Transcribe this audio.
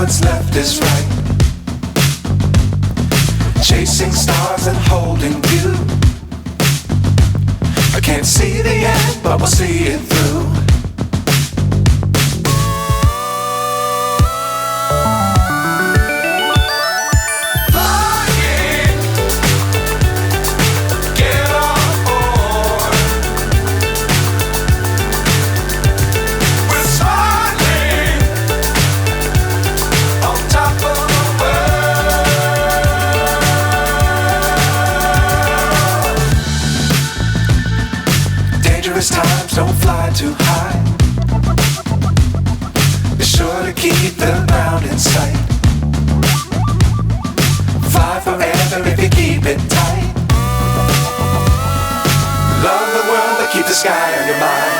what's left is right. Chasing stars and holding you. I can't see the end, but we'll see it through. Times don't fly too high. Be sure to keep the ground in sight. Fly forever if you keep it tight. Love the world, but keep the sky on your mind.